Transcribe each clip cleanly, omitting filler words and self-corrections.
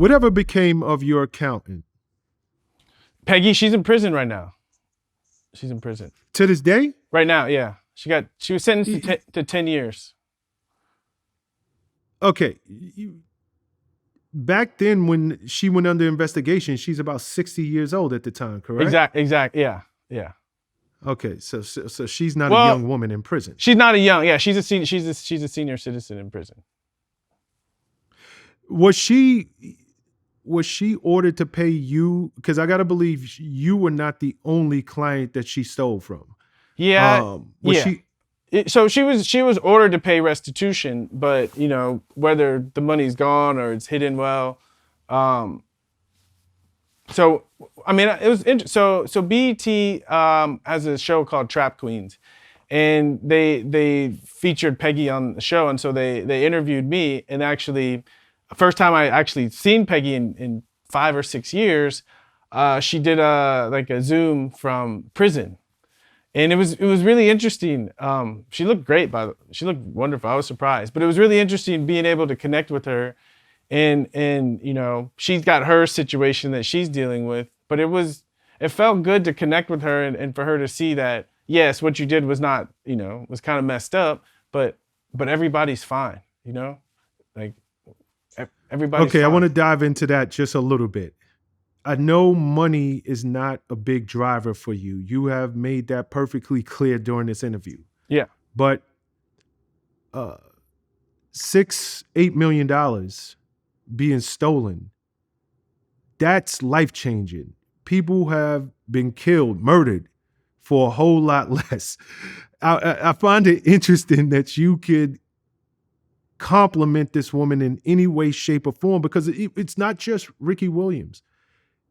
Whatever became of your accountant? Peggy, she's in prison right now. She's in prison To this day? right now. Yeah, she was sentenced to 10 years. Okay. Back then, when she went under investigation, she's about 60 years old at the time, correct? Exact. Yeah, yeah. Okay, so she's not a Well, young woman in prison. she's not a young. Yeah, she's a senior. She's a senior citizen in prison. Was she ordered to pay you? Because I gotta believe you were not the only client that she stole from. Yeah, Was yeah. she? So she was ordered to pay restitution, but whether the money's gone or it's hidden well. So I mean, it was so BET has a show called Trap Queens, and they featured Peggy on the show, and so they interviewed me, and actually, first time I actually seen Peggy in 5 or 6 years, she did a Zoom from prison. And it was really interesting. She looked great, she looked wonderful. I was surprised, but it was really interesting being able to connect with her, and she's got her situation that she's dealing with. But it felt good to connect with her and for her to see that yes, what you did was not was kind of messed up, but everybody's fine. Like everybody's Okay, fine. I want to dive into that just a little bit. I know money is not a big driver for you. You have made that perfectly clear during this interview. Yeah. But $6-8 million being stolen, that's life-changing. People have been killed, murdered for a whole lot less. I find it interesting that you could compliment this woman in any way, shape, or form, because it's not just Ricky Williams.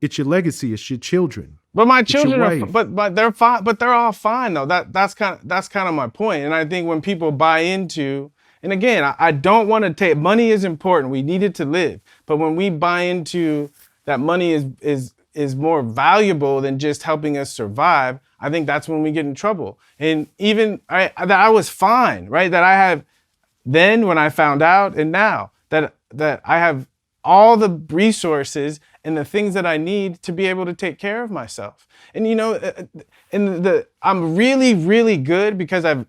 It's your legacy. It's your children. But my It's your children are, wife. but they're fine. But they're all fine though. That's kind of my point. And I think when people buy into, and again, I don't want to take money is important. We need it to live. But when we buy into that money is more valuable than just helping us survive, I think that's when we get in trouble. And even that I was fine, right? That I have then when I found out, and now that I have all the resources and the things that I need to be able to take care of myself. And I'm really, really good because I've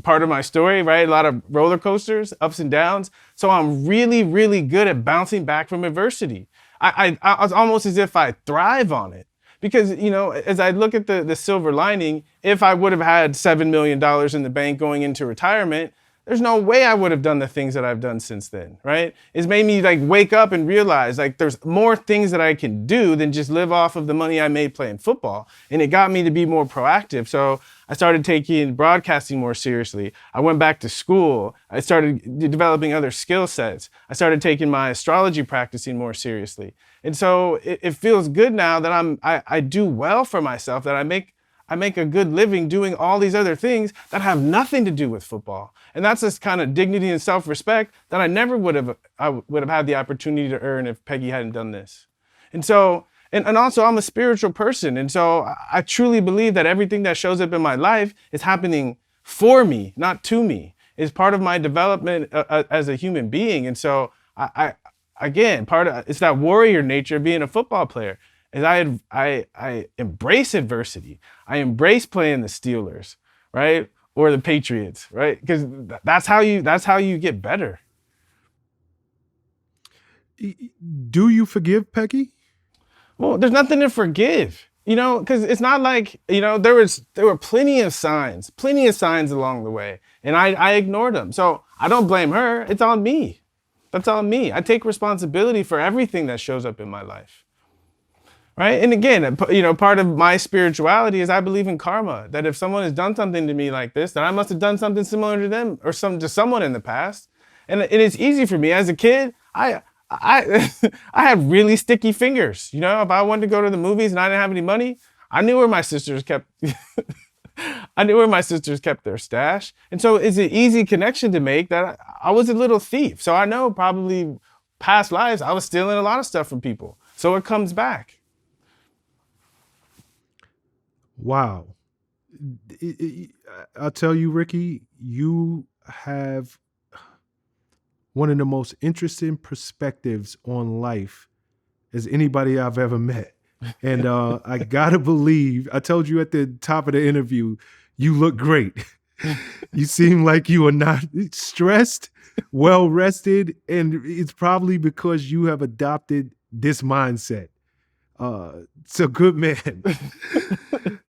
part of my story, right? A lot of roller coasters, ups and downs. So I'm really, really good at bouncing back from adversity. I was almost as if I thrive on it. Because, as I look at the silver lining, if I would have had $7 million in the bank going into retirement, there's no way I would have done the things that I've done since then, right? It's made me wake up and realize there's more things that I can do than just live off of the money I made playing football. And it got me to be more proactive. So I started taking broadcasting more seriously. I went back to school. I started developing other skill sets. I started taking my astrology practicing more seriously. And so it feels good now that I do well for myself, that I make a good living doing all these other things that have nothing to do with football. And that's this kind of dignity and self-respect that I never would have had the opportunity to earn if Peggy hadn't done this. And so, and also I'm a spiritual person. And so I truly believe that everything that shows up in my life is happening for me, not to me. It's part of my development as a human being. And so again, it's that warrior nature of being a football player. Is I embrace adversity. I embrace playing the Steelers, right? Or the Patriots, right? Because that's how you get better. Do you forgive Peggy? Well, there's nothing to forgive, because it's not like, there were plenty of signs along the way, and I ignored them. So I don't blame her. It's on me. That's on me. I take responsibility for everything that shows up in my life. Right. And again, part of my spirituality is I believe in karma, that if someone has done something to me like this, then I must have done something similar to them or to someone in the past. And it's easy for me as a kid. I had really sticky fingers. If I wanted to go to the movies and I didn't have any money, I knew where my sisters kept. I knew where my sisters kept their stash. And so it's an easy connection to make that I was a little thief. So I know probably past lives, I was stealing a lot of stuff from people. So it comes back. Wow. I'll tell you, Ricky, you have one of the most interesting perspectives on life as anybody I've ever met. And I gotta believe, I told you at the top of the interview, you look great. You seem like you are not stressed, well rested, and it's probably because you have adopted this mindset. So good man.